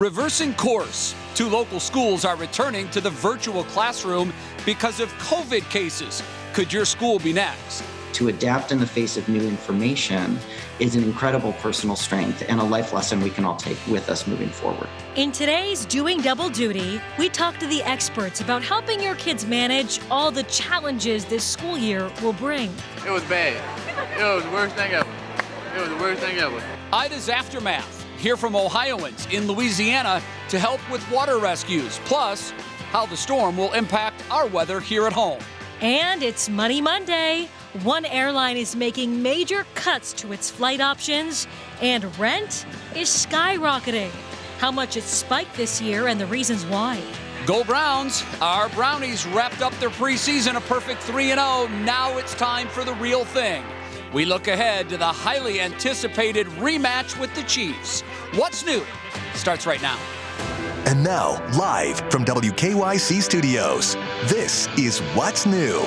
Reversing course. 2 local schools are returning to the virtual classroom because of COVID cases. Could your school be next? To adapt in the face of new information is an incredible personal strength and a life lesson we can all take with us moving forward. In today's Doing Double Duty, we talk to the experts about helping your kids manage all the challenges this school year will bring. It was bad. It was the worst thing ever. It was the worst thing ever. Ida's aftermath. Hear from Ohioans in Louisiana to help with water rescues, plus how the storm will impact our weather here at home. And it's Money Monday. One airline is making major cuts to its flight options, and rent is skyrocketing. How much it spiked this year and the reasons why. Go Browns! Our Brownies wrapped up their preseason a perfect 3-0. Now it's time for the real thing. We look ahead to the highly anticipated rematch with the Chiefs. What's new starts right now. And now, live from WKYC Studios, this is What's New.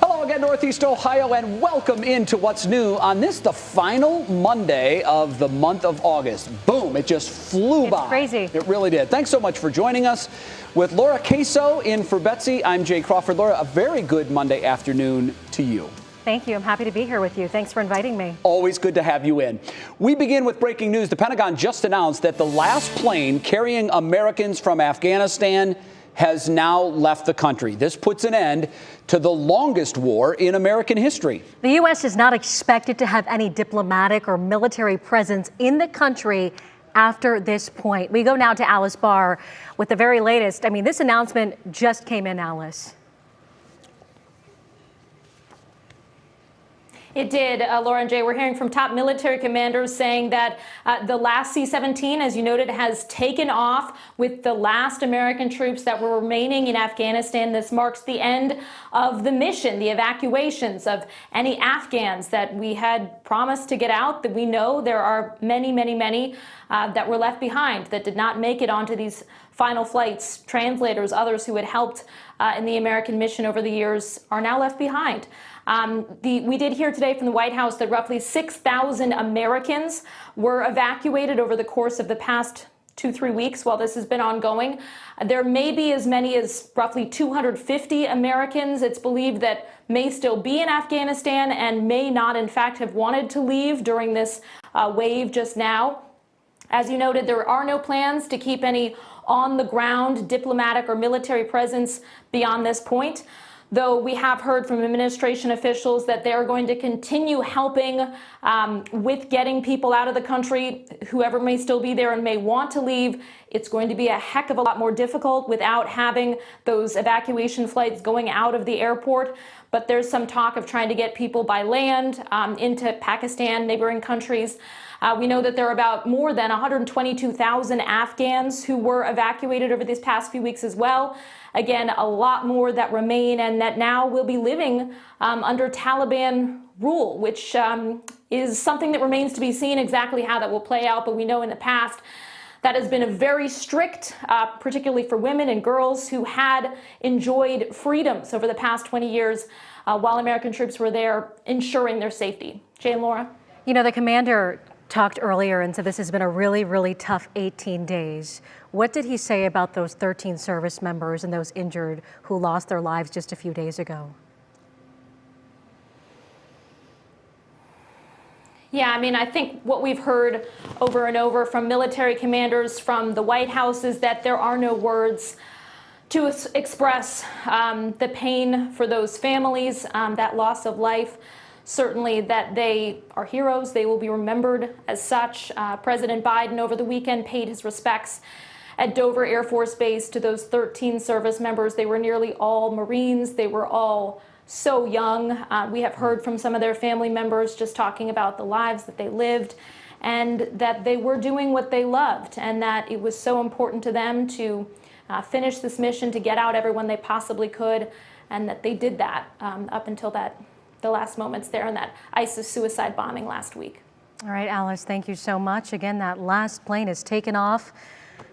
Hello again, Northeast Ohio, and welcome into What's New on this, the final Monday of the month of August. Boom, it just flew by. It's crazy. It really did. Thanks so much for joining us. With Laura Queso in for Betsy, I'm Jay Crawford. Laura, a very good Monday afternoon to you. Thank you. I'm happy to be here with you. Thanks for inviting me. Always good to have you in. We begin with breaking news. The Pentagon just announced that the last plane carrying Americans from Afghanistan has now left the country. This puts an end to the longest war in American history. The U.S. is not expected to have any diplomatic or military presence in the country after this point. We go now to Alice Barr with the very latest. I mean, this announcement just came in, Alice. It did, Laura and Jay. We're hearing from top military commanders saying that the last C-17, as you noted, has taken off with the last American troops that were remaining in Afghanistan. This marks the end of the mission, the evacuations of any Afghans that we had promised to get out, that we know there are many, many, many that were left behind that did not make it onto these final flights. Translators, others who had helped in the American mission over the years are now left behind. We did hear today from the White House that roughly 6,000 Americans were evacuated over the course of the past 2-3 weeks while this has been ongoing. There may be as many as roughly 250 Americans, it's believed, that may still be in Afghanistan and may not, in fact, have wanted to leave during this wave just now. As you noted, there are no plans to keep any on-the-ground diplomatic or military presence beyond this point, though we have heard from administration officials that they are going to continue helping with getting people out of the country, whoever may still be there and may want to leave. It's going to be a heck of a lot more difficult without having those evacuation flights going out of the airport. But there's some talk of trying to get people by land into Pakistan, neighboring countries. We know that there are about more than 122,000 Afghans who were evacuated over these past few weeks as well. Again, a lot more that remain and that now will be living under Taliban rule, which is something that remains to be seen exactly how that will play out. But we know in the past that has been a very strict, particularly for women and girls who had enjoyed freedoms over the past 20 years while American troops were there ensuring their safety. Jay and Laura? You know, the commander talked earlier and said this has been a really, really tough 18 days. What did he say about those 13 service members and those injured who lost their lives just a few days ago? Yeah, I mean, I think what we've heard over and over from military commanders from the White House is that there are no words to express the pain for those families, that loss of life. Certainly that they are heroes. They will be remembered as such. President Biden over the weekend paid his respects at Dover Air Force Base to those 13 service members. They were nearly all Marines. They were all so young. We have heard from some of their family members just talking about the lives that they lived and that they were doing what they loved and that it was so important to them to finish this mission, to get out everyone they possibly could, and that they did that up until the last moments there in that ISIS suicide bombing last week. All right, Alice, thank you so much. Again, that last plane is taken off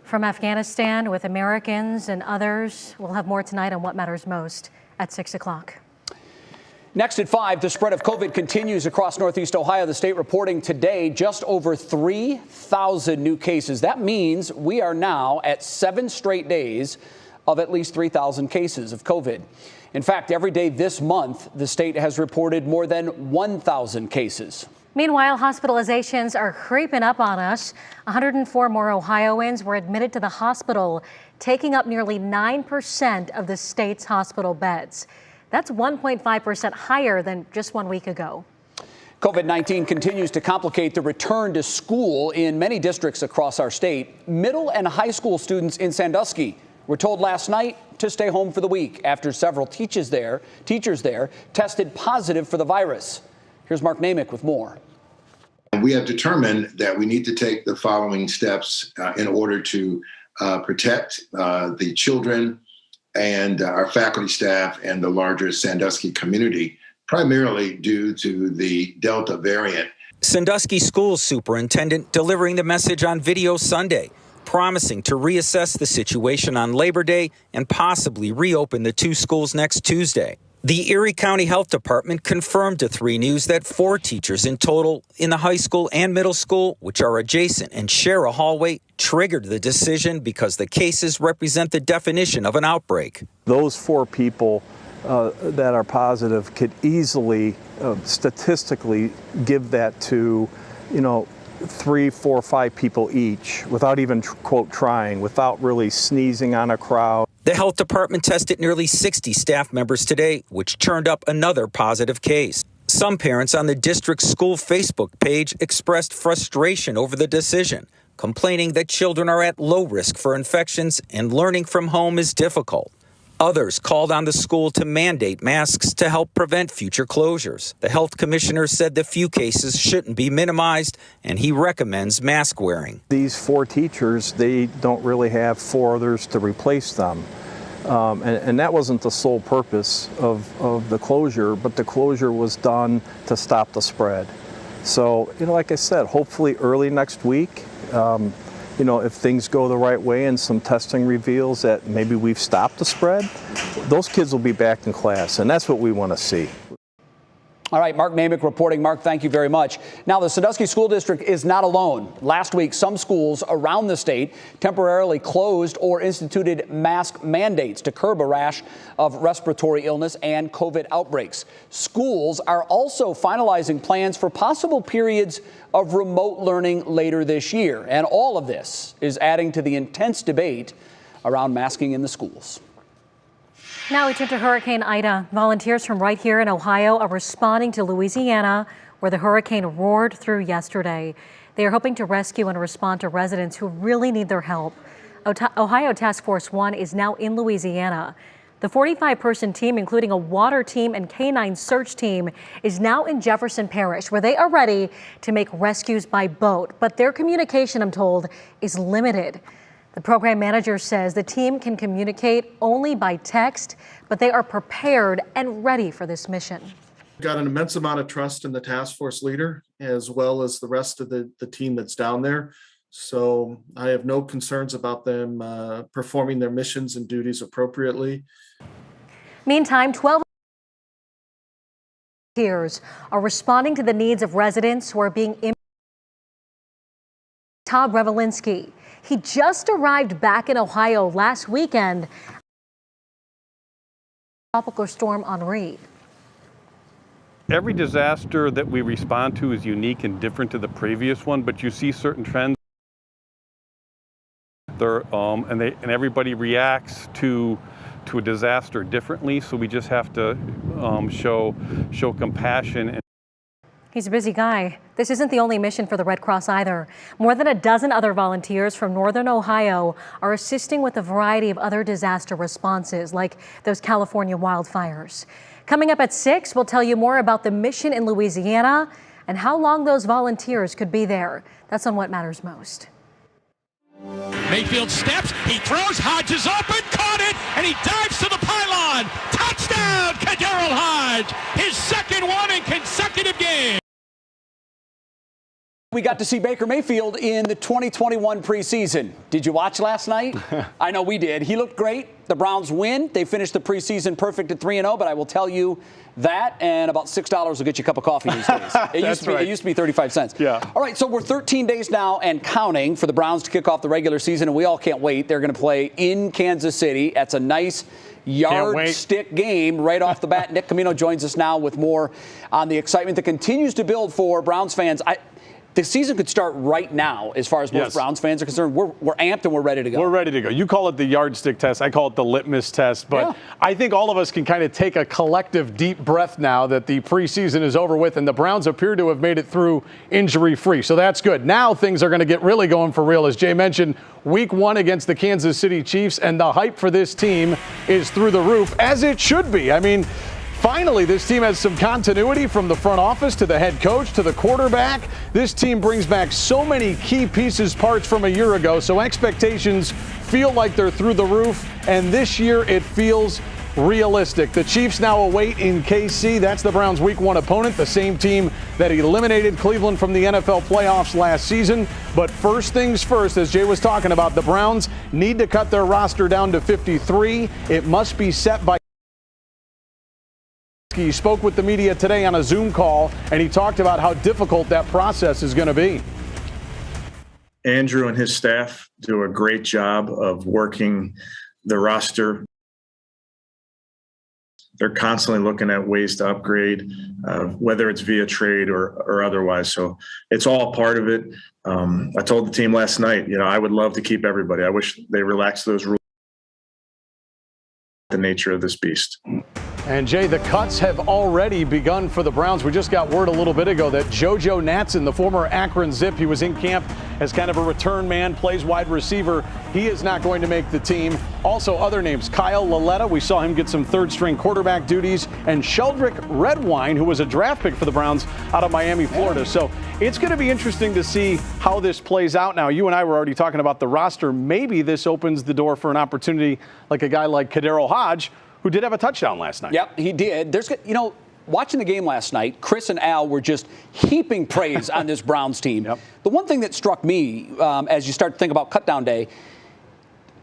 from Afghanistan with Americans and others. We'll have more tonight on What Matters Most at 6 o'clock. Next at 5, the spread of COVID continues across Northeast Ohio. The state reporting today just over 3,000 new cases. That means we are now at 7 straight days of at least 3,000 cases of COVID. In fact, every day this month, the state has reported more than 1,000 cases. Meanwhile, hospitalizations are creeping up on us. 104 more Ohioans were admitted to the hospital, taking up nearly 9% of the state's hospital beds. That's 1.5% higher than just 1 week ago. COVID-19 continues to complicate the return to school in many districts across our state. Middle and high school students in Sandusky were told last night to stay home for the week after several teachers there tested positive for the virus. Here's Mark Namick with more. We have determined that we need to take the following steps in order to protect the children and our faculty, staff, and the larger Sandusky community, primarily due to the Delta variant. Sandusky Schools Superintendent delivering the message on video Sunday, promising to reassess the situation on Labor Day and possibly reopen the 2 schools next Tuesday. The Erie County Health Department confirmed to 3 News that 4 teachers in total in the high school and middle school, which are adjacent and share a hallway, triggered the decision because the cases represent the definition of an outbreak. Those 4 people that are positive could easily, statistically, give that to, 3, 4, 5 people each without even, quote, trying, without really sneezing on a crowd. The health department tested nearly 60 staff members today, which turned up another positive case. Some parents on the district's school Facebook page expressed frustration over the decision, complaining that children are at low risk for infections and learning from home is difficult. Others called on the school to mandate masks to help prevent future closures. The health commissioner said the few cases shouldn't be minimized, and he recommends mask wearing. These 4 teachers, they don't really have 4 others to replace them. And that wasn't the sole purpose of the closure, but the closure was done to stop the spread. So, like I said, hopefully early next week, if things go the right way and some testing reveals that maybe we've stopped the spread, those kids will be back in class, and that's what we want to see. All right, Mark Namick reporting. Mark, thank you very much. Now, the Sandusky School District is not alone. Last week, some schools around the state temporarily closed or instituted mask mandates to curb a rash of respiratory illness and COVID outbreaks. Schools are also finalizing plans for possible periods of remote learning later this year. And all of this is adding to the intense debate around masking in the schools. Now we turn to Hurricane Ida. Volunteers from right here in Ohio are responding to Louisiana, where the hurricane roared through yesterday. They are hoping to rescue and respond to residents who really need their help. Ohio Task Force 1 is now in Louisiana. The 45-person team, including a water team and canine search team, is now in Jefferson Parish, where they are ready to make rescues by boat. But their communication, I'm told, is limited. The program manager says the team can communicate only by text, but they are prepared and ready for this mission. We've got an immense amount of trust in the task force leader, as well as the rest of the team that's down there. So I have no concerns about them performing their missions and duties appropriately. Meantime, 12 volunteers are responding to the needs of residents who are being impacted. Todd Revelinsky. He just arrived back in Ohio last weekend. Tropical Storm Henri. Every disaster that we respond to is unique and different to the previous one, but you see certain trends. And everybody reacts to a disaster differently, so we just have to show compassion. He's a busy guy. This isn't the only mission for the Red Cross either. More than a dozen other volunteers from northern Ohio are assisting with a variety of other disaster responses, like those California wildfires. Coming up at 6, we'll tell you more about the mission in Louisiana and how long those volunteers could be there. That's on What Matters Most. Mayfield steps, he throws, Hodge is open, caught it, and he dives to the pylon. Touchdown, Kadarrell Hodge, his second one in consecutive games. We got to see Baker Mayfield in the 2021 preseason. Did you watch last night? I know we did. He looked great. The Browns win. They finished the preseason perfect at 3-0, but I will tell you that and about $6 will get you a cup of coffee these days. It used to be 35 cents. Yeah. All right, so we're 13 days now and counting for the Browns to kick off the regular season, and we all can't wait. They're going to play in Kansas City. That's a nice yardstick game right off the bat. Nick Camino joins us now with more on the excitement that continues to build for Browns fans. The season could start right now as far as most Browns fans are concerned. We're amped and we're ready to go. We're ready to go. You call it the yardstick test. I call it the litmus test. But I think all of us can kind of take a collective deep breath now that the preseason is over with and the Browns appear to have made it through injury-free. So that's good. Now things are going to get really going for real. As Jay mentioned, week 1 against the Kansas City Chiefs, and the hype for this team is through the roof, as it should be. I mean, finally, this team has some continuity from the front office to the head coach to the quarterback. This team brings back so many key pieces, parts from a year ago, so expectations feel like they're through the roof, and this year it feels realistic. The Chiefs now await in KC. That's the Browns' Week 1 opponent, the same team that eliminated Cleveland from the NFL playoffs last season. But first things first, as Jay was talking about, the Browns need to cut their roster down to 53. It must be set by. He spoke with the media today on a Zoom call, and he talked about how difficult that process is going to be. Andrew and his staff do a great job of working the roster. They're constantly looking at ways to upgrade, whether it's via trade or otherwise. So it's all part of it. I told the team last night, I would love to keep everybody. I wish they relaxed those rules. The nature of this beast. And Jay, the cuts have already begun for the Browns. We just got word a little bit ago that JoJo Natson, the former Akron Zip, he was in camp as kind of a return man, plays wide receiver. He is not going to make the team. Also, other names, Kyle Laletta, we saw him get some third-string quarterback duties, and Sheldrick Redwine, who was a draft pick for the Browns out of Miami, Florida. So it's going to be interesting to see how this plays out now. You and I were already talking about the roster. Maybe this opens the door for an opportunity like a guy like Kadero Hodge, who did have a touchdown last night. Yep, he did. Watching the game last night, Chris and Al were just heaping praise on this Browns team. Yep. The one thing that struck me as you start to think about cutdown day,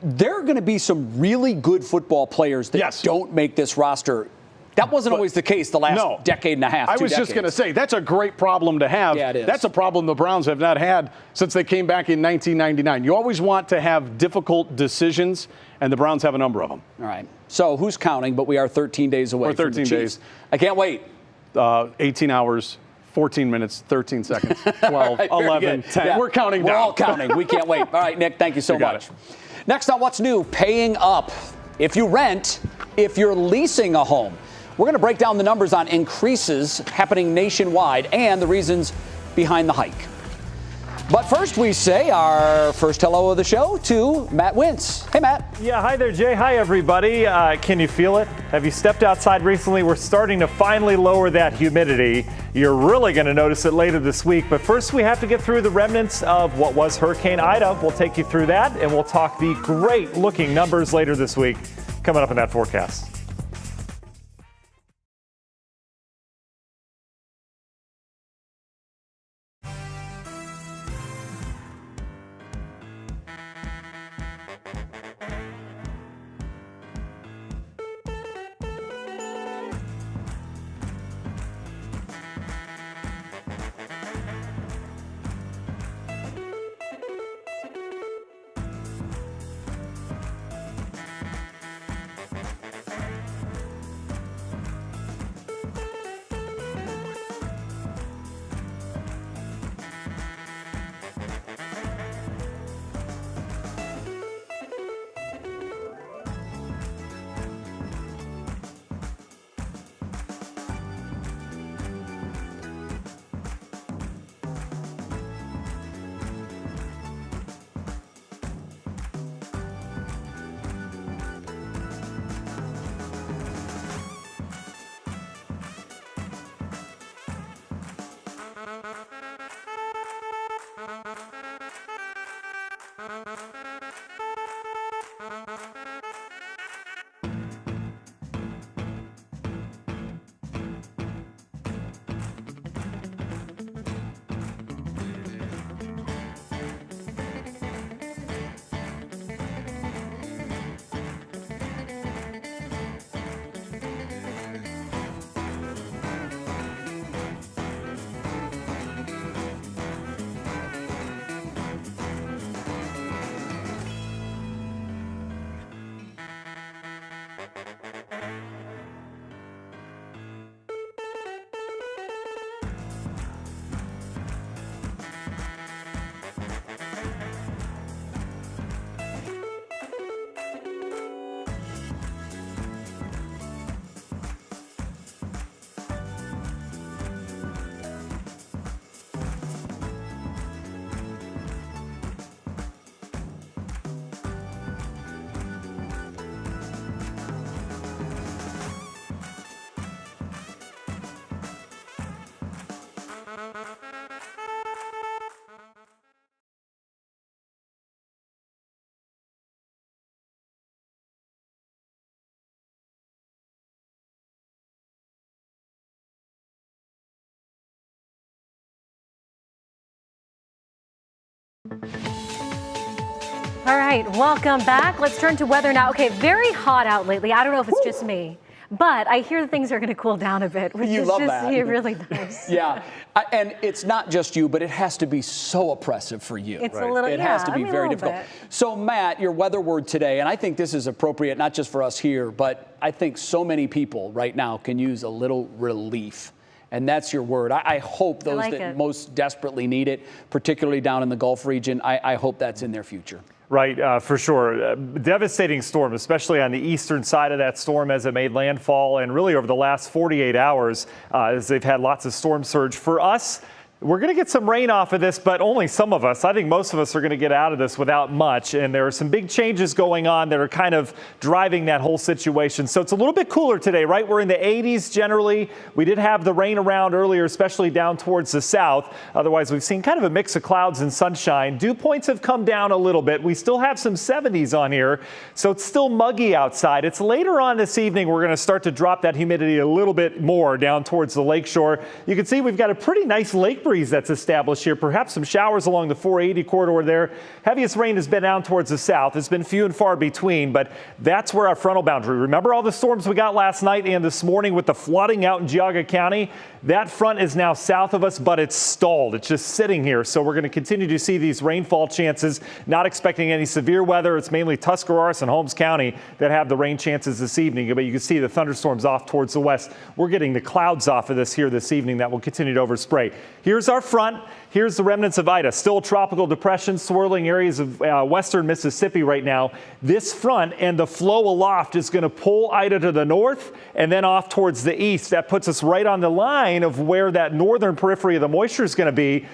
there are going to be some really good football players that don't make this roster. That wasn't always the case the last decade and a half. I was just going to say, that's a great problem to have. Yeah, it is. That's a problem the Browns have not had since they came back in 1999. You always want to have difficult decisions, and the Browns have a number of them. All right. So who's counting? But we are 13 days away. We're 13 days. I can't wait. 18 hours, 14 minutes, 13 seconds, 12, 11, 10. Yeah. We're counting down. We're all counting. We can't wait. All right, Nick, thank you so much. Next on What's New, paying up. If you rent, if you're leasing a home. We're going to break down the numbers on increases happening nationwide and the reasons behind the hike. But first, we say our first hello of the show to Matt Wentz. Hey, Matt. Yeah, hi there, Jay. Hi, everybody. Can you feel it? Have you stepped outside recently? We're starting to finally lower that humidity. You're really going to notice it later this week. But first, we have to get through the remnants of what was Hurricane Ida. We'll take you through that, and we'll talk the great-looking numbers later this week coming up in that forecast. All right, welcome back. Let's turn to weather now. Okay, very hot out lately. I don't know if it's just me, but I hear things are going to cool down a bit, which is just really nice. Yeah, and it's not just you, but it has to be so oppressive for you. It's a little, it has to be very difficult. So, Matt, your weather word today, and I think this is appropriate not just for us here, but I think so many people right now can use a little relief. And that's your word. I hope those that most desperately need it, particularly down in the Gulf region, I hope that's in their future. Right, for sure. Devastating storm, especially on the eastern side of that storm as it made landfall, and really over the last 48 hours as they've had lots of storm surge. For us, we're going to get some rain off of this, but only some of us. I think most of us are going to get out of this without much. And there are some big changes going on that are kind of driving that whole situation. So it's a little bit cooler today, right? We're in the 80s generally. We did have the rain around earlier, especially down towards the south. Otherwise, we've seen kind of a mix of clouds and sunshine. Dew points have come down a little bit. We still have some 70s on here, so it's still muggy outside. It's later on this evening we're going to start to drop that humidity a little bit more down towards the lakeshore. You can see we've got a pretty nice lake breeze that's established here. Perhaps some showers along the 480 corridor there. Heaviest rain has been down towards the south. It's been few and far between, but that's where our frontal boundary. Remember all the storms we got last night and this morning with the flooding out in Geauga County? That front is now south of us, but it's stalled. It's just sitting here. So we're going to continue to see these rainfall chances. Not expecting any severe weather. It's mainly Tuscarawas and Holmes County that have the rain chances this evening. But you can see the thunderstorms off towards the west. We're getting the clouds off of this here this evening that will continue to overspray. Here's our front. Here's the remnants of Ida. Still a tropical depression swirling areas of western Mississippi right now. This front and the flow aloft is going to pull Ida to the north and then off towards the east. That puts us right on the line of where that northern periphery of the moisture is going to be.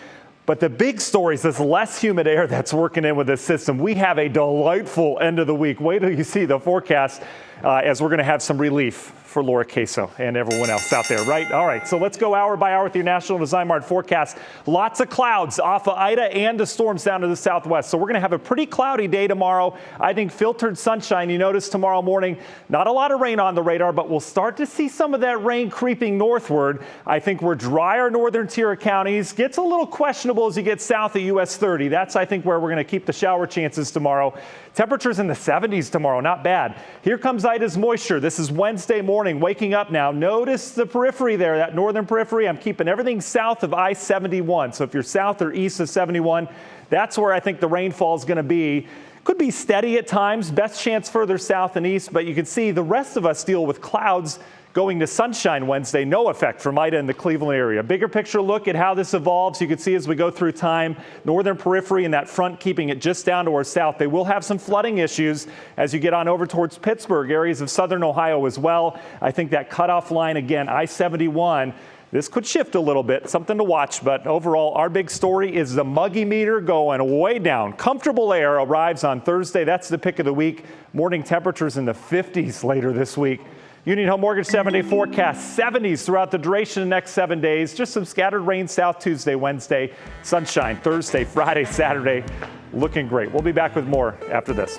But the big story is this less humid air that's working in with this system. We have a delightful end of the week. Wait till you see the forecast as we're going to have some relief for Laura Queso and everyone else out there, right? All right, so let's go hour by hour with your National Design Mart forecast. Lots of clouds off of Ida and the storms down to the southwest. So we're going to have a pretty cloudy day tomorrow. I think filtered sunshine. You notice tomorrow morning, not a lot of rain on the radar, but we'll start to see some of that rain creeping northward. I think we're drier northern tier counties. Gets a little questionable as you get south of US 30. That's, I think, where we're going to keep the shower chances tomorrow. Temperatures in the 70s tomorrow, not bad. Here comes Ida's moisture. This is Wednesday morning, waking up now. Notice the periphery there, that northern periphery. I'm keeping everything south of I-71. So if you're south or east of 71, that's where I think the rainfall is going to be. Could be steady at times, best chance further south and east, but you can see the rest of us deal with clouds going to sunshine Wednesday. No effect from Ida in the Cleveland area. Bigger picture look at how this evolves. You can see as we go through time, northern periphery and that front keeping it just down to our south. They will have some flooding issues as you get on over towards Pittsburgh, areas of southern Ohio as well. I think that cutoff line, again, I-71, this could shift a little bit, something to watch, but overall, our big story is the muggy meter going way down. Comfortable air arrives on Thursday. That's the pick of the week. Morning temperatures in the 50s later this week. Union Home Mortgage 7-day forecast, 70s throughout the duration of the next 7 days. Just some scattered rain south Tuesday, Wednesday, sunshine Thursday, Friday, Saturday. Looking great. We'll be back with more after this.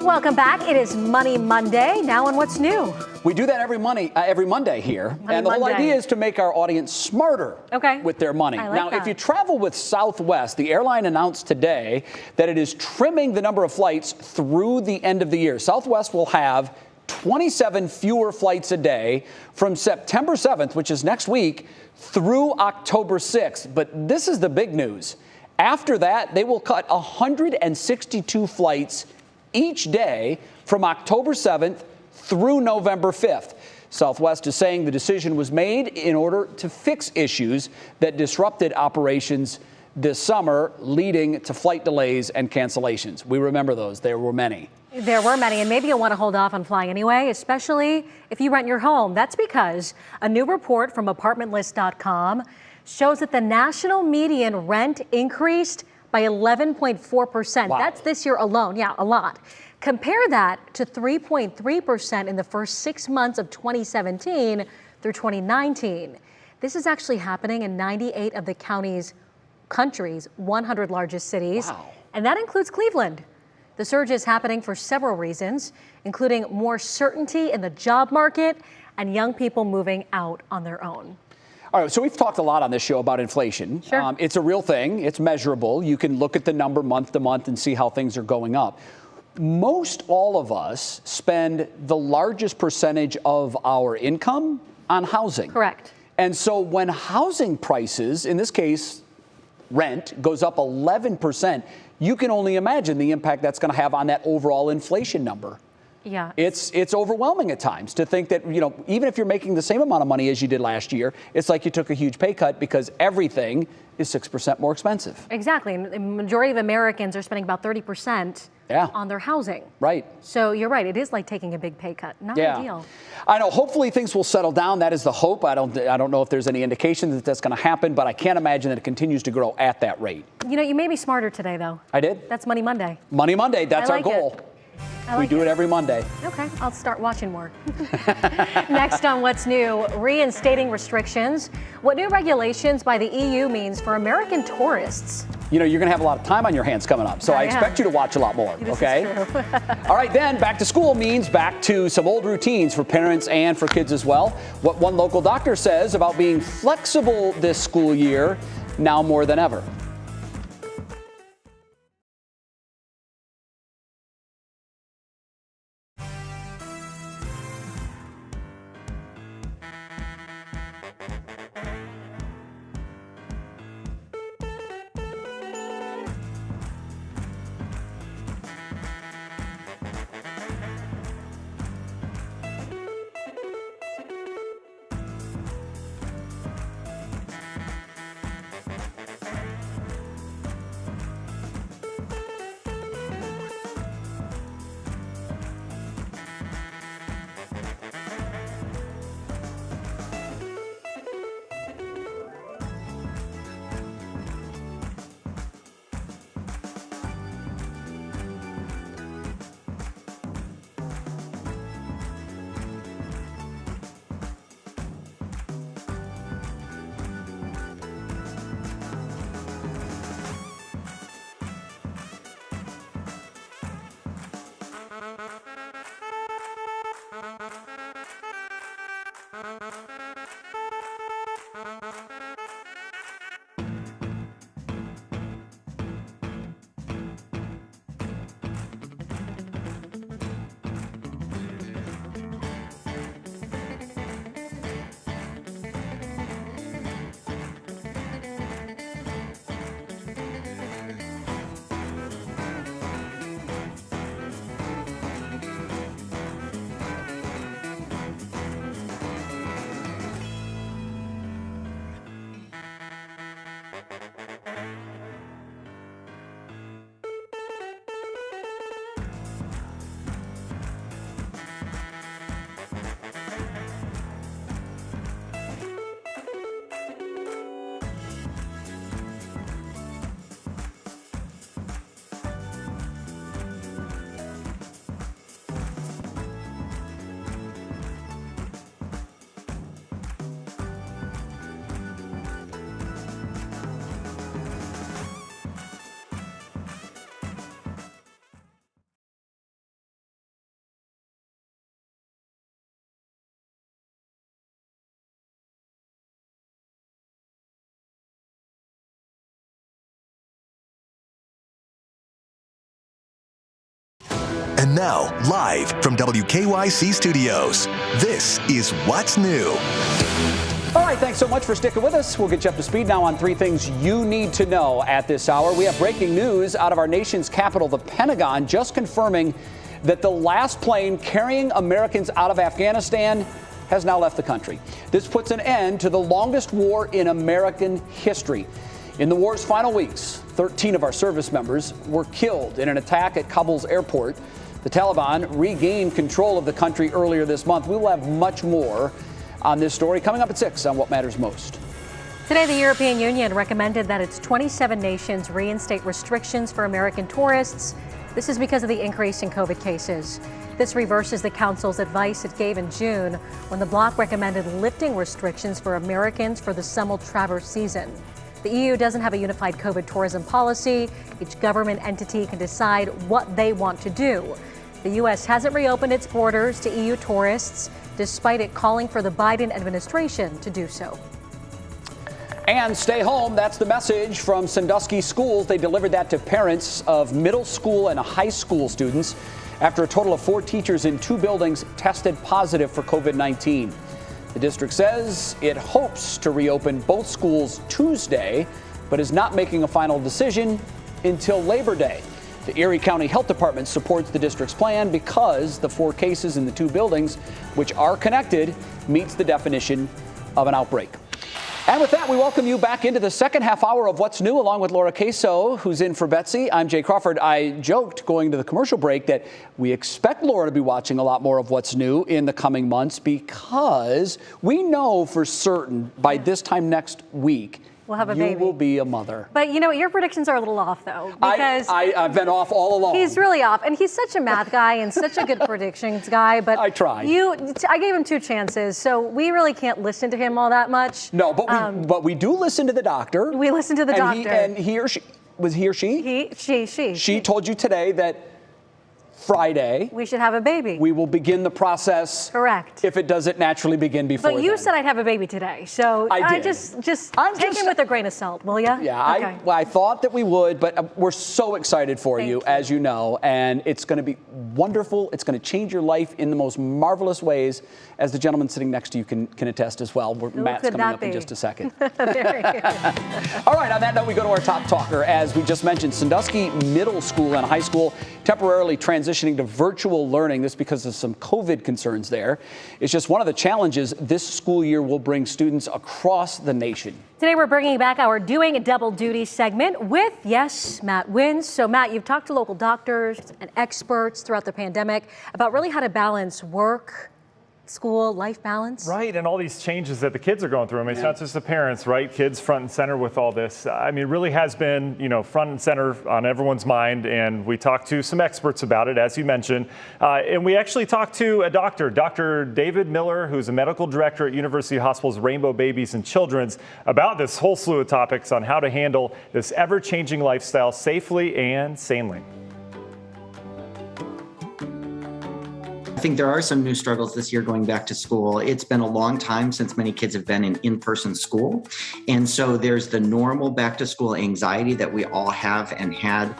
Welcome back. It is Money Monday. Now on What's New. We do that every Monday here. And the whole idea is to make our audience smarter with their money. Now, if you travel with Southwest, the airline announced today that it is trimming the number of flights through the end of the year. Southwest will have 27 fewer flights a day from September 7th, which is next week, through October 6th. But this is the big news. After that, they will cut 162 flights each day from October 7th through November 5th. Southwest is saying the decision was made in order to fix issues that disrupted operations this summer, leading to flight delays and cancellations. We remember those. There were many. There were many, and maybe you'll want to hold off on flying anyway, especially if you rent your home. That's because a new report from apartmentlist.com shows that the national median rent increased by 11.4%. Wow. That's this year alone. Yeah, a lot. Compare that to 3.3% in the first 6 months of 2017 through 2019. This is actually happening in 98 of the country's 100 largest cities. Wow. And that includes Cleveland. The surge is happening for several reasons, including more certainty in the job market and young people moving out on their own. All right, so we've talked a lot on this show about inflation. Sure. It's a real thing. It's measurable. You can look at the number month to month and see how things are going up. Most all of us spend the largest percentage of our income on housing. Correct. And so when housing prices, in this case, rent, goes up 11%, you can only imagine the impact that's going to have on that overall inflation number. Yeah. It's overwhelming at times to think that, you know, even if you're making the same amount of money as you did last year, it's like you took a huge pay cut because everything is 6% more expensive. Exactly. And the majority of Americans are spending about 30% on their housing. Right. So you're right. It is like taking a big pay cut. Not ideal. I know. Hopefully things will settle down. That is the hope. I don't know if there's any indication that that's going to happen, but I can't imagine that it continues to grow at that rate. You know, you made me smarter today, though. I did. That's Money Monday. Money Monday. That's I our like goal. We do it every Monday. Okay, I'll start watching more. Next on What's New, reinstating restrictions. What new regulations by the EU means for American tourists. You know, you're going to have a lot of time on your hands coming up, so I expect you to watch a lot more, okay? This is true. All right, then, back to school means back to some old routines for parents and for kids as well. What one local doctor says about being flexible this school year, now more than ever. And now, live from WKYC Studios, this is What's New. All right, thanks so much for sticking with us. We'll get you up to speed now on 3 things you need to know at this hour. We have breaking news out of our nation's capital, the Pentagon, just confirming that the last plane carrying Americans out of Afghanistan has now left the country. This puts an end to the longest war in American history. In the war's final weeks, 13 of our service members were killed in an attack at Kabul's airport. The Taliban regained control of the country earlier this month. We will have much more on this story coming up at 6 on What Matters Most. Today, the European Union recommended that its 27 nations reinstate restrictions for American tourists. This is because of the increase in COVID cases. This reverses the Council's advice it gave in June when the bloc recommended lifting restrictions for Americans for the summer travel season. The EU doesn't have a unified COVID tourism policy. Each government entity can decide what they want to do. The U.S. hasn't reopened its borders to EU tourists, despite it calling for the Biden administration to do so. And stay home. That's the message from Sandusky schools. They delivered that to parents of middle school and high school students after a total of 4 teachers in 2 buildings tested positive for COVID-19. The district says it hopes to reopen both schools Tuesday, but is not making a final decision until Labor Day. The Erie County Health Department supports the district's plan because the 4 cases in the 2 buildings, which are connected, meets the definition of an outbreak. And with that, we welcome you back into the second half hour of What's New, along with Laura Queso, who's in for Betsy. I'm Jay Crawford. I joked going to the commercial break that we expect Laura to be watching a lot more of What's New in the coming months because we know for certain by this time next week, we'll have a baby. You will be a mother. But you know, your predictions are a little off, though, because I've been off all along. He's really off, and he's such a math guy and such a good predictions guy. But I tried. I gave him 2 chances, so we really can't listen to him all that much. No, but we do listen to the doctor. We listen to the doctor. And he or she was he or she? She. She told you today that Friday we should have a baby. We will begin the process. Correct. If it doesn't naturally begin before. But you then. said I'd have a baby today, so I just take it with a grain of salt, will you? Yeah, okay. I thought that we would, but we're so excited for you, as you know, and it's going to be wonderful. It's going to change your life in the most marvelous ways, as the gentleman sitting next to you can attest as well. Matt's coming up in just a second. Very good. All right, on that note, we go to our top talker. As we just mentioned, Sandusky Middle School and High School temporarily transitioning to virtual learning. This because of some COVID concerns there. It's just one of the challenges this school year will bring students across the nation. Today we're bringing back our Doing a Double Duty segment with, yes, Matt Wins. So Matt, you've talked to local doctors and experts throughout the pandemic about really how to balance work, school, life balance. Right, and all these changes that the kids are going through. I mean, it's not just the parents, right? Kids front and center with all this. I mean, it really has been, front and center on everyone's mind. And we talked to some experts about it, as you mentioned. And we actually talked to a doctor, Dr. David Miller, who's a medical director at University Hospital's Rainbow Babies and Children's, about this whole slew of topics on how to handle this ever-changing lifestyle safely and sanely. I think there are some new struggles this year going back to school. It's been a long time since many kids have been in in-person school. And so there's the normal back to school anxiety that we all have and had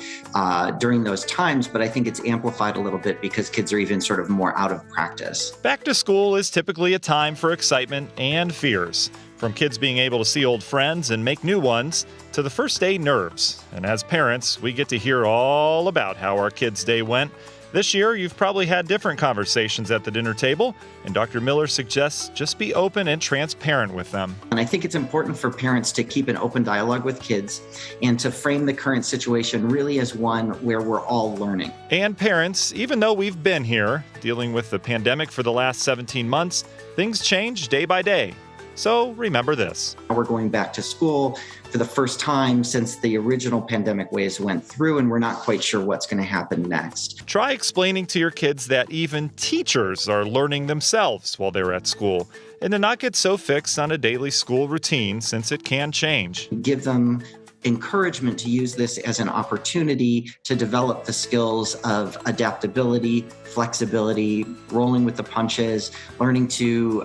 during those times. But I think it's amplified a little bit because kids are even sort of more out of practice. Back to school is typically a time for excitement and fears. From kids being able to see old friends and make new ones, to the first day nerves. And as parents, we get to hear all about how our kids' day went. This year, you've probably had different conversations at the dinner table, and Dr. Miller suggests just be open and transparent with them. And I think it's important for parents to keep an open dialogue with kids and to frame the current situation really as one where we're all learning. And parents, even though we've been here dealing with the pandemic for the last 17 months, things change day by day. So remember this. We're going back to school for the first time since the original pandemic waves went through, and we're not quite sure what's going to happen next. Try explaining to your kids that even teachers are learning themselves while they're at school, and to not get so fixed on a daily school routine since it can change. Give them encouragement to use this as an opportunity to develop the skills of adaptability, flexibility, rolling with the punches, learning to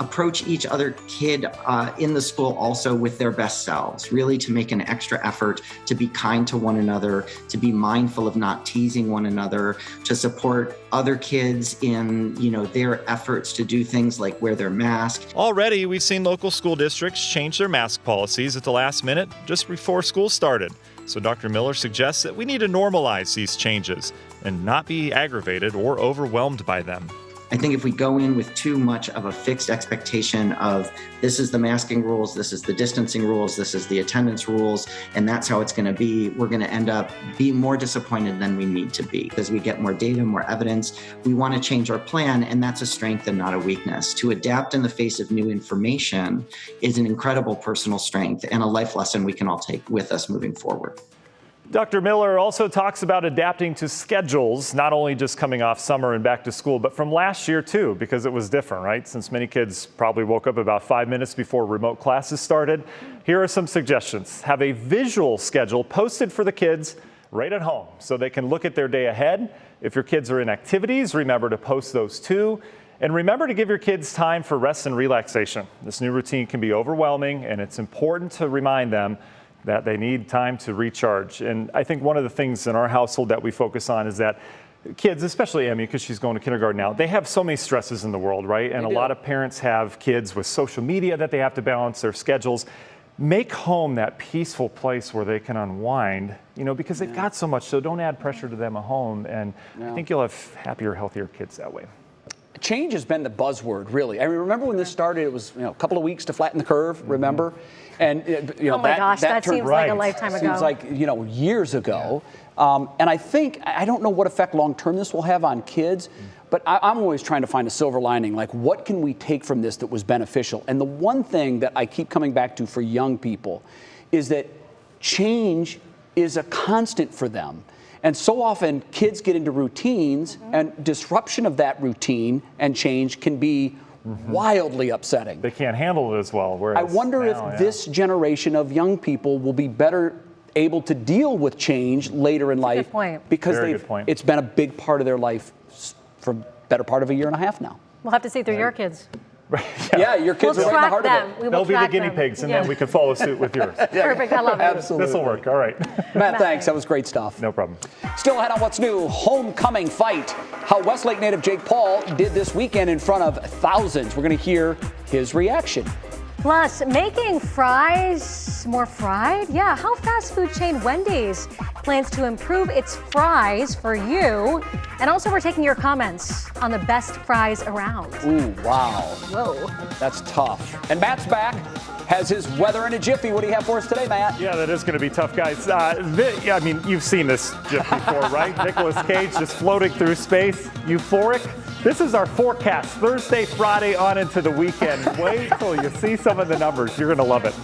approach each other kid in the school also with their best selves, really to make an extra effort to be kind to one another, to be mindful of not teasing one another, to support other kids in, their efforts to do things like wear their mask. Already, we've seen local school districts change their mask policies at the last minute just before school started. So Dr. Miller suggests that we need to normalize these changes and not be aggravated or overwhelmed by them. I think if we go in with too much of a fixed expectation of this is the masking rules, this is the distancing rules, this is the attendance rules, and that's how it's going to be, we're going to end up being more disappointed than we need to be. As we get more data, more evidence, we want to change our plan, and that's a strength and not a weakness. To adapt in the face of new information is an incredible personal strength and a life lesson we can all take with us moving forward. Dr. Miller also talks about adapting to schedules, not only just coming off summer and back to school, but from last year too, because it was different, right? Since many kids probably woke up about 5 minutes before remote classes started. Here are some suggestions. Have a visual schedule posted for the kids right at home so they can look at their day ahead. If your kids are in activities, remember to post those too. And remember to give your kids time for rest and relaxation. This new routine can be overwhelming, and it's important to remind them that they need time to recharge. And I think one of the things in our household that we focus on is that kids, especially Emmy, because she's going to kindergarten now, they have so many stresses in the world, right? And a lot of parents have kids with social media that they have to balance their schedules. Make home that peaceful place where they can unwind, because they've got so much, so don't add pressure to them at home. And I think you'll have happier, healthier kids that way. Change has been the buzzword, really. I mean, remember when this started, it was a couple of weeks to flatten the curve, remember? And oh my gosh, that seems like a lifetime ago. Seems like years ago. And I don't know what effect long term this will have on kids, but I'm always trying to find a silver lining. Like, what can we take from this that was beneficial? And the one thing that I keep coming back to for young people is that change is a constant for them. And so often kids get into routines, and disruption of that routine and change can be wildly upsetting. They can't handle it as well. I wonder if this generation of young people will be better able to deal with change later in life. Good point. Because it's been a big part of their life for the better part of a year and a half now. We'll have to see through your kids. Yeah, your kids are right in the heart of it. They'll be the guinea pigs, and then we can follow suit with yours. Perfect, I love it. Absolutely. This will work, all right. Matt, thanks. That was great stuff. No problem. Still ahead on what's new, homecoming fight. How Westlake native Jake Paul did this weekend in front of thousands. We're going to hear his reaction. Plus, making fries more fried? Yeah, how fast food chain Wendy's plans to improve its fries for you. And also, we're taking your comments on the best fries around. Ooh, wow. Whoa. That's tough. And Matt's back. Has his weather in a jiffy. What do you have for us today, Matt? Yeah, that is going to be tough, guys. You've seen this GIF before, right? Nicolas Cage just floating through space, euphoric. This is our forecast, Thursday, Friday, on into the weekend. Wait till you see some of the numbers. You're going to love it.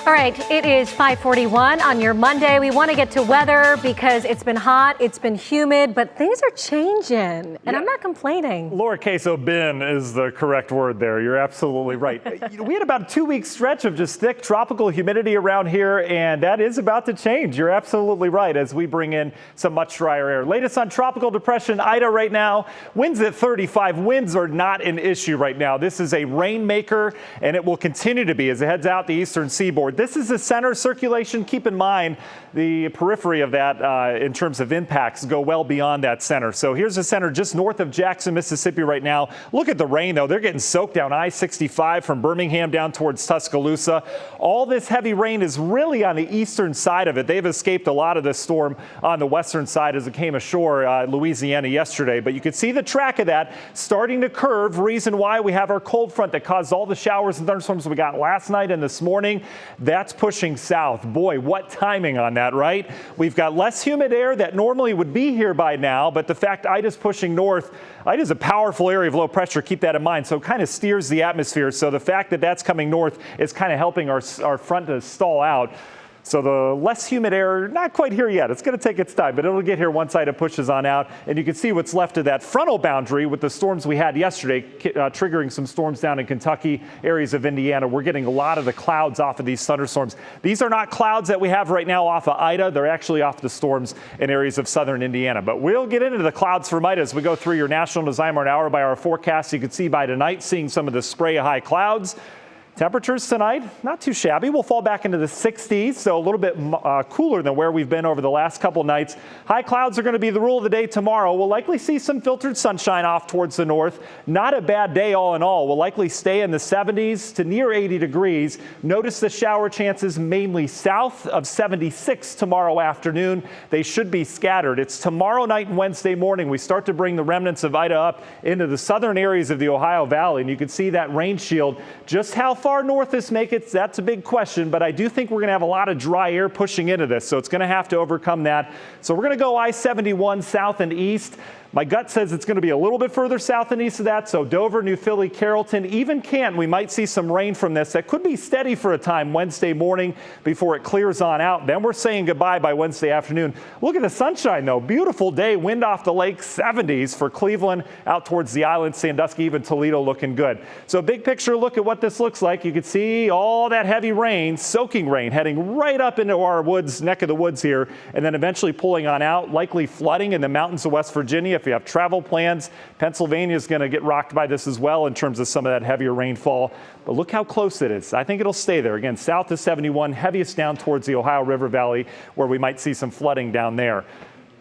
All right, it is 5:41 on your Monday. We want to get to weather because it's been hot, it's been humid, but things are changing, and I'm not complaining. Lowercase O-bin is the correct word there. You're absolutely right. We had about a 2-week stretch of just thick tropical humidity around here, and that is about to change. You're absolutely right as we bring in some much drier air. Latest on Tropical Depression Ida right now. Winds at 35. Winds are not an issue right now. This is a rainmaker, and it will continue to be as it heads out the eastern seaboard. This is the center circulation. Keep in mind the periphery of that in terms of impacts go well beyond that center. So here's the center just north of Jackson, Mississippi right now. Look at the rain, though. They're getting soaked down I-65 from Birmingham down towards Tuscaloosa. All this heavy rain is really on the eastern side of it. They've escaped a lot of this storm on the western side as it came ashore Louisiana yesterday. But you can see the track of that starting to curve. Reason why we have our cold front that caused all the showers and thunderstorms we got last night and this morning. That's pushing south. Boy, what timing on that, right? We've got less humid air that normally would be here by now, but the fact Ida's pushing north, Ida's a powerful area of low pressure. Keep that in mind. So it kind of steers the atmosphere. So the fact that that's coming north is kind of helping our front to stall out. So the less humid air, not quite here yet. It's going to take its time, but it'll get here once Ida pushes on out. And you can see what's left of that frontal boundary with the storms we had yesterday, triggering some storms down in Kentucky, areas of Indiana. We're getting a lot of the clouds off of these thunderstorms. These are not clouds that we have right now off of Ida. They're actually off the storms in areas of southern Indiana. But we'll get into the clouds from Ida as we go through your National Design hour-by-hour forecast. You can see by tonight, seeing some of the spray of high clouds. Temperatures tonight, not too shabby. We'll fall back into the 60s, so a little bit cooler than where we've been over the last couple nights. High clouds are going to be the rule of the day tomorrow. We'll likely see some filtered sunshine off towards the north. Not a bad day all in all. We'll likely stay in the 70s to near 80 degrees. Notice the shower chances mainly south of 76 tomorrow afternoon. They should be scattered. It's tomorrow night and Wednesday morning we start to bring the remnants of Ida up into the southern areas of the Ohio Valley, and you can see that rain shield. Just how far north this makes it, that's a big question, but I do think we're going to have a lot of dry air pushing into this, so it's going to have to overcome that. So we're going to go I-71 south and east. My gut says it's going to be a little bit further south and east of that, so Dover, New Philly, Carrollton, even Canton, we might see some rain from this. That could be steady for a time Wednesday morning before it clears on out. Then we're saying goodbye by Wednesday afternoon. Look at the sunshine, though. Beautiful day, wind off the lake, 70s for Cleveland, out towards the island, Sandusky, even Toledo looking good. So big picture look at what this looks like. You can see all that heavy rain, soaking rain, heading right up into our woods, neck of the woods here, and then eventually pulling on out, likely flooding in the mountains of West Virginia. If you have travel plans, Pennsylvania is going to get rocked by this as well in terms of some of that heavier rainfall. But look how close it is. I think it'll stay there. Again, south of 71, heaviest down towards the Ohio River Valley, where we might see some flooding down there.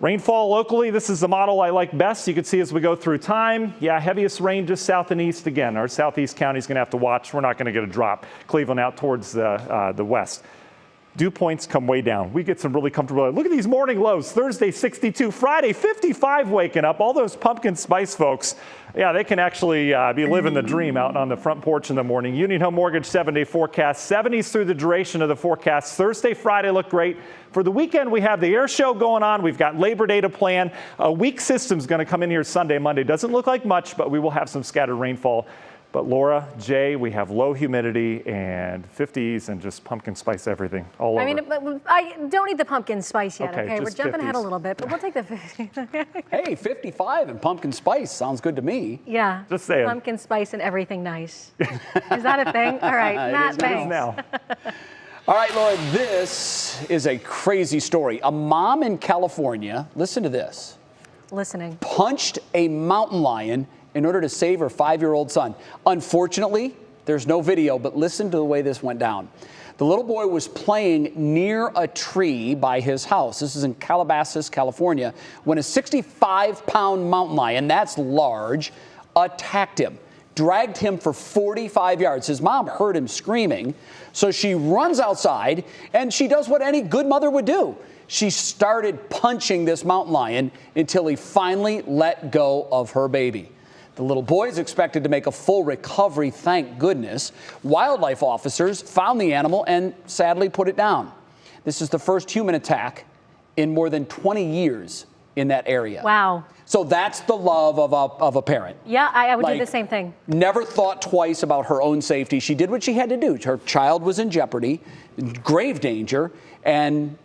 Rainfall locally, this is the model I like best. You can see as we go through time, heaviest rain just south and east again. Our southeast county is going to have to watch. We're not going to get a drop. Cleveland out towards the west. Dew points come way down. We get some really comfortable. Look at these morning lows. Thursday, 62. Friday, 55 waking up. All those pumpkin spice folks, they can actually be living the dream out on the front porch in the morning. Union Home Mortgage 7-day forecast. 70s through the duration of the forecast. Thursday, Friday look great. For the weekend, we have the air show going on. We've got Labor Day to plan. A weak system's going to come in here Sunday, Monday. Doesn't look like much, but we will have some scattered rainfall. But Laura, Jay, we have low humidity and 50s and just pumpkin spice everything all over. I mean, I don't need the pumpkin spice yet, okay? We're jumping 50s. Ahead a little bit, but we'll take the 50s. Hey, 55 and pumpkin spice sounds good to me. Yeah. Just saying. Pumpkin spice and everything nice. Is that a thing? All right, Matt, thanks. Now. All right, Laura, this is a crazy story. A mom in California, listen to this. Listening. Punched a mountain lion in order to save her 5-year-old son. Unfortunately, there's no video, but listen to the way this went down. The little boy was playing near a tree by his house. This is in Calabasas, California, when a 65-pound mountain lion, that's large, attacked him, dragged him for 45 yards. His mom heard him screaming, so she runs outside, and she does what any good mother would do. She started punching this mountain lion until he finally let go of her baby. The little boy is expected to make a full recovery, thank goodness. Wildlife officers found the animal and sadly put it down. This is the first human attack in more than 20 years in that area. Wow. So that's the love of a parent. Yeah, I would do Like, the same thing. Never thought twice about her own safety. She did what she had to do. Her child was in jeopardy, grave danger, and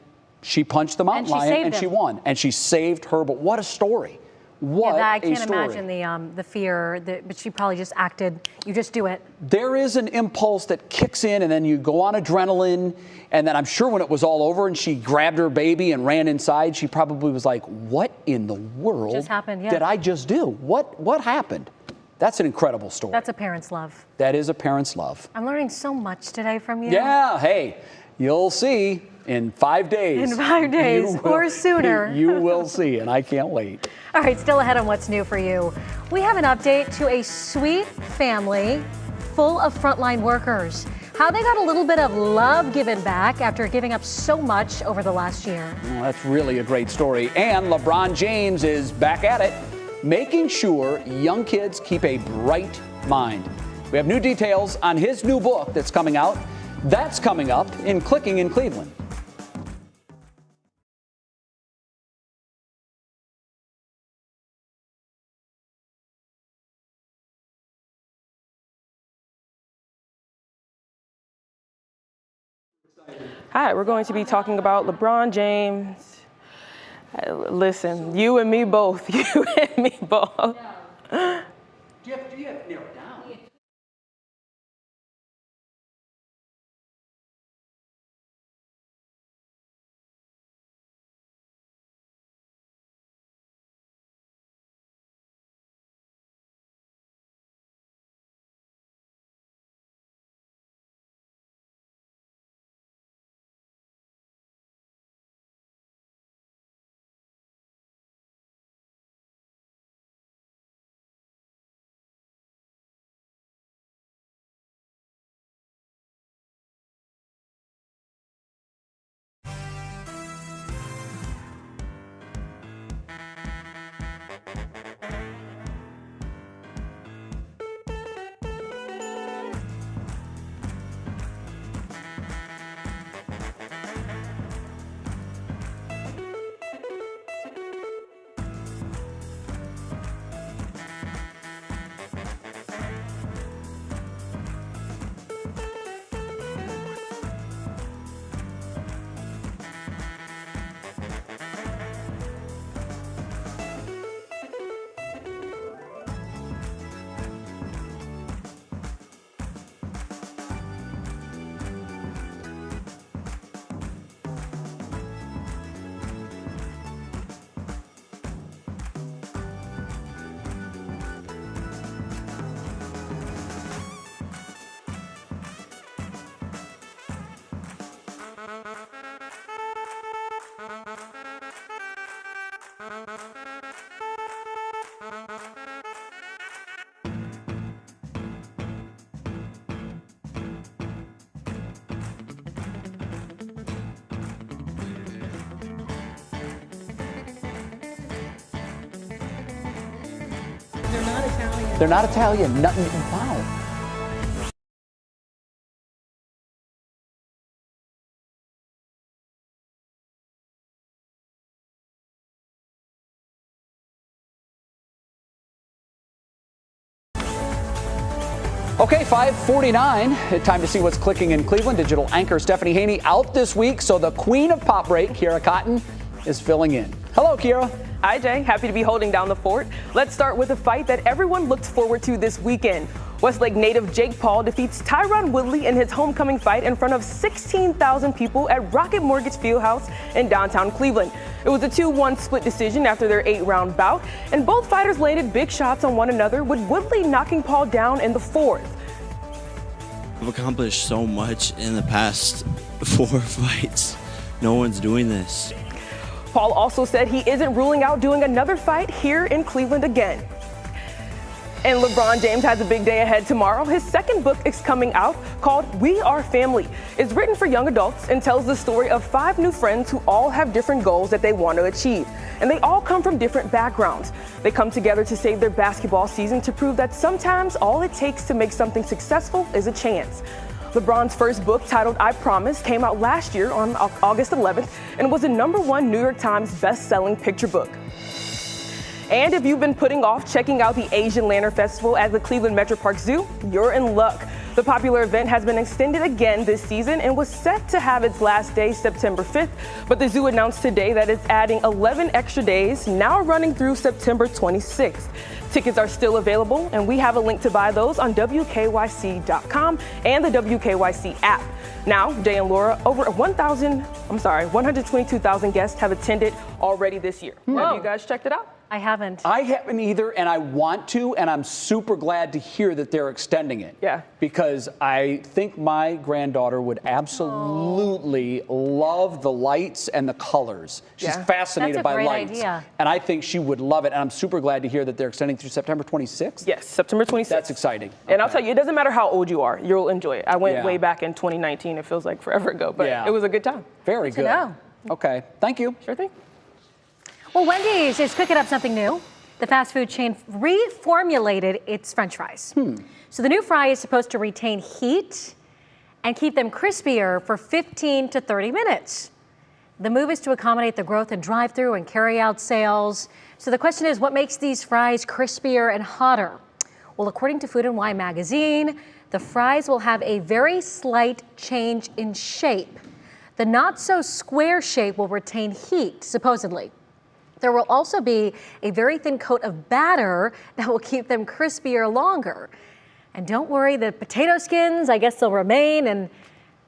she punched the mountain lion and she won. And she saved her. But what a story. What I a can't story. imagine the fear, but she probably just acted, you just do it. There is an impulse that kicks in, and then you go on adrenaline, and then I'm sure when it was all over and she grabbed her baby and ran inside, she probably was like, what in the world Just happened, yeah. did I just do? What happened? That's an incredible story. That's a parent's love. That is a parent's love. I'm learning so much today from you. Yeah, hey, you'll see in 5 days. In 5 days or sooner. You will see, and I can't wait. All right, still ahead on what's new for you. We have an update to a sweet family full of frontline workers. How they got a little bit of love given back after giving up so much over the last year. Well, that's really a great story. And LeBron James is back at it, making sure young kids keep a bright mind. We have new details on his new book that's coming out. That's coming up in Clicking in Cleveland. Hi, we're going to be talking about LeBron James. Listen, you and me both. You and me both. Yeah. Do you have to narrow it down? They're not Italian. Nothing. Wow. Okay, 5:49. Time to see what's clicking in Cleveland. Digital anchor Stephanie Haney out this week, so the queen of pop break, Kira Cotton, is filling in. Hello, Kira. Hi, Jay. Happy to be holding down the fort. Let's start with a fight that everyone looked forward to this weekend. Westlake native Jake Paul defeats Tyron Woodley in his homecoming fight in front of 16,000 people at Rocket Mortgage Fieldhouse in downtown Cleveland. It was a 2-1 split decision after their 8-round bout, and both fighters landed big shots on one another, with Woodley knocking Paul down in the fourth. I've accomplished so much in the past 4 fights. No one's doing this. Paul also said he isn't ruling out doing another fight here in Cleveland again. And LeBron James has a big day ahead tomorrow. His second book is coming out called We Are Family. It's written for young adults and tells the story of 5 new friends who all have different goals that they want to achieve. And they all come from different backgrounds. They come together to save their basketball season to prove that sometimes all it takes to make something successful is a chance. LeBron's first book, titled I Promise, came out last year on August 11th and was the #1 New York Times best-selling picture book. And if you've been putting off checking out the Asian Lantern Festival at the Cleveland Metro Park Zoo, you're in luck. The popular event has been extended again this season and was set to have its last day September 5th, but the zoo announced today that it's adding 11 extra days, now running through September 26th. Tickets are still available, and we have a link to buy those on WKYC.com and the WKYC app. Now, Jay and Laura, over 122,000 guests have attended already this year. Have you guys checked it out? I haven't. I haven't either, and I want to, and I'm super glad to hear that they're extending it. Yeah. Because I think my granddaughter would absolutely love the lights and the colors. She's fascinated by lights. That's a great idea. And I think she would love it, and I'm super glad to hear that they're extending through September 26th. Yes, September 26th. That's exciting. And I'll tell you, it doesn't matter how old you are, you'll enjoy it. I went way back in 2019. It feels like forever ago, but it was a good time. Very good. to know. Okay, thank you. Sure thing. Well, Wendy's is cooking up something new. The fast food chain reformulated its French fries. So the new fry is supposed to retain heat and keep them crispier for 15 to 30 minutes. The move is to accommodate the growth in drive-through and carry-out sales. So the question is, what makes these fries crispier and hotter? Well, according to Food & Wine magazine, the fries will have a very slight change in shape. The not-so-square shape will retain heat, supposedly. There will also be a very thin coat of batter that will keep them crispier longer. And don't worry, the potato skins, I guess they'll remain, and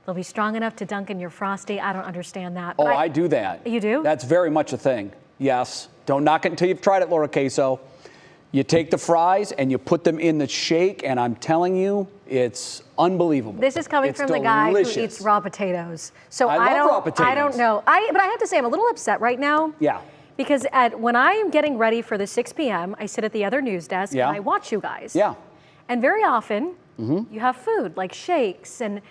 they'll be strong enough to dunk in your Frosty. I don't understand that. Oh, I do that. You do? That's very much a thing. Yes. Don't knock it until you've tried it, Laura Queso. You take the fries and you put them in the shake, and I'm telling you, it's unbelievable. This is coming from the guy who eats raw potatoes. So I love raw potatoes. I don't know. But I have to say, I'm a little upset right now. Yeah. Because when I am getting ready for the 6 p.m., I sit at the other news desk and I watch you guys. Yeah. And very often, you have food like shakes and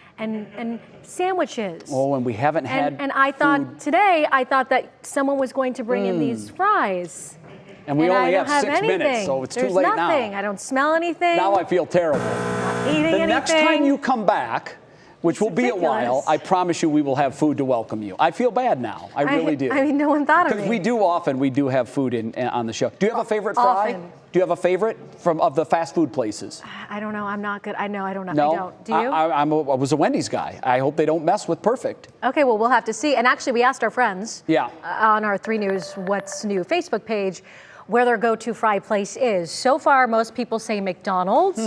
sandwiches. Oh, and we haven't had And I thought today, I thought that someone was going to bring in these fries. And we only have 6 anything. minutes, so it's There's too late nothing. now. I don't smell anything. Now I feel terrible. Not eating the anything. next time you come back, which will be a while, I promise you we will have food to welcome you. I feel bad now. I really do. I mean, no one thought of me. Because we do have food on the show. Do you have a favorite fry? Often. Do you have a favorite of the fast food places? I don't know. I'm not good. I don't know. No? I don't. Do you? I was a Wendy's guy. I hope they don't mess with perfect. Okay, well, we'll have to see. And actually, we asked our friends on our 3 News What's New Facebook page where their go-to fry place is. So far, most people say McDonald's,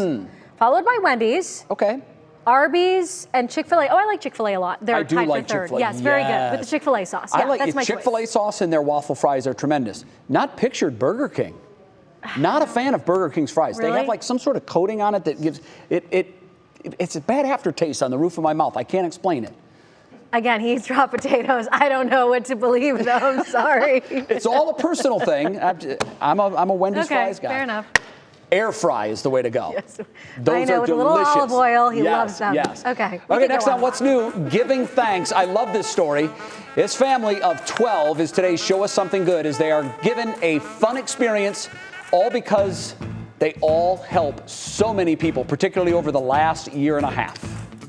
followed by Wendy's. Okay. Arby's and Chick-fil-A. Oh, I like Chick-fil-A a lot. They're I do tied like for third. Chick-fil-A. Yes, very good. With the Chick-fil-A sauce. Yeah, I like that's my Chick-fil-A sauce and their waffle fries are tremendous. Not pictured Burger King. Not a fan of Burger King's fries. Really? They have like some sort of coating on it that gives it's a bad aftertaste on the roof of my mouth. I can't explain it. Again, he eats raw potatoes. I don't know what to believe, though. I'm sorry. It's all a personal thing. I'm a Wendy's fries guy. Fair enough. Air fry is the way to go. Yes. Those I know, are with delicious. a little olive oil, he loves them. Yes. Okay. Okay, next on What's New, giving thanks. I love this story. This family of 12 is today's Show Us Something Good as they are given a fun experience, all because they all help so many people, particularly over the last year and a half.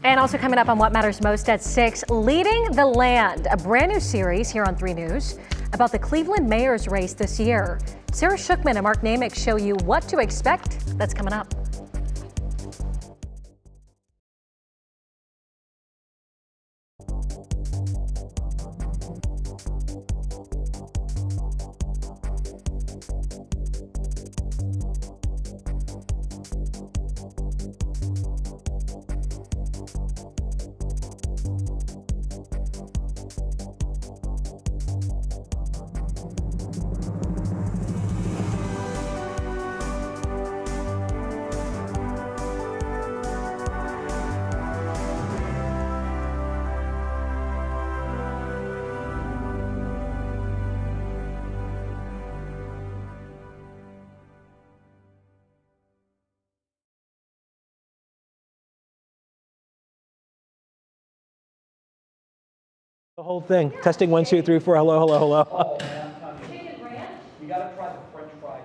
And also coming up on What Matters Most at 6, Leading the Land, a brand new series here on 3 News about the Cleveland mayor's race this year. Sarah Shookman and Mark Namick show you what to expect. That's coming up. The whole thing. Testing 1, 2, 3, 4. Hello, hello, hello. Oh, man, I'm telling you. You got to try the French fries.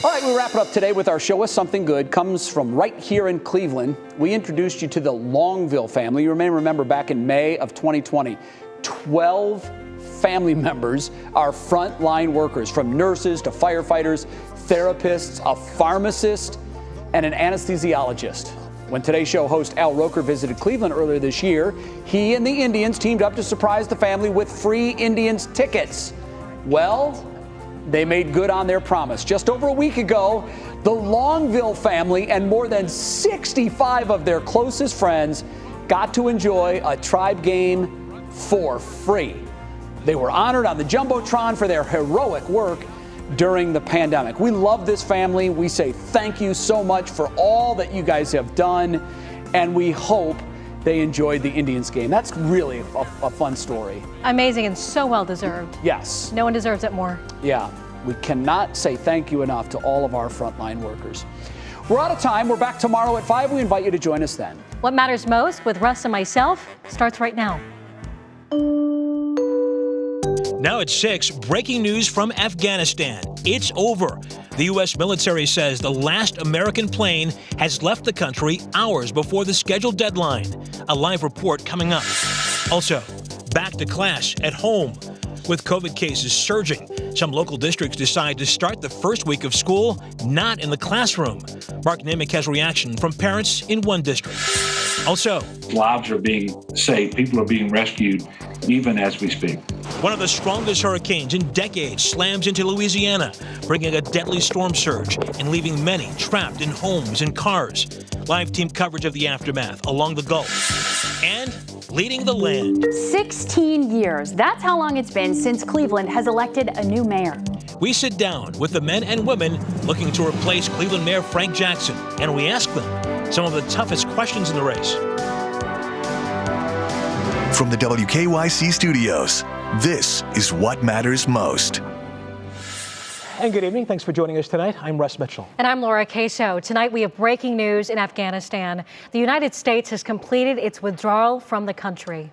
All right, we wrap it up today with our Show Us Something Good. Comes from right here in Cleveland. We introduced you to the Longville family. You may remember back in May of 2020, 12 family members are frontline workers, from nurses to firefighters, therapists, a pharmacist, and an anesthesiologist. When Today's Show host Al Roker visited Cleveland earlier this year, he and the Indians teamed up to surprise the family with free Indians tickets. Well, they made good on their promise. Just over a week ago, the Longville family and more than 65 of their closest friends got to enjoy a Tribe game for free. They were honored on the Jumbotron for their heroic work during the pandemic. We love this family. We say thank you so much for all that you guys have done, and we hope they enjoyed the Indians game. That's really a fun story. Amazing and so well deserved. Yes. No one deserves it more. Yeah, we cannot say thank you enough to all of our frontline workers. We're out of time. We're back tomorrow at 5. We invite you to join us then. What Matters Most with Russ and myself starts right now. Now at 6, breaking news from Afghanistan. It's over. The U.S. military says the last American plane has left the country hours before the scheduled deadline. A live report coming up. Also, back to class at home. With COVID cases surging, some local districts decide to start the first week of school not in the classroom. Mark Nimick has reaction from parents in one district. Also, lives are being saved. People are being rescued even as we speak. One of the strongest hurricanes in decades slams into Louisiana, bringing a deadly storm surge and leaving many trapped in homes and cars. Live team coverage of the aftermath along the Gulf. And leading the land. 16 years. That's how long it's been since Cleveland has elected a new mayor. We sit down with the men and women looking to replace Cleveland Mayor Frank Jackson, and we ask them some of the toughest questions in the race. From the WKYC studios, this is What Matters Most. And good evening. Thanks for joining us tonight. I'm Russ Mitchell. And I'm Laura Queso. Tonight we have breaking news in Afghanistan. The United States has completed its withdrawal from the country.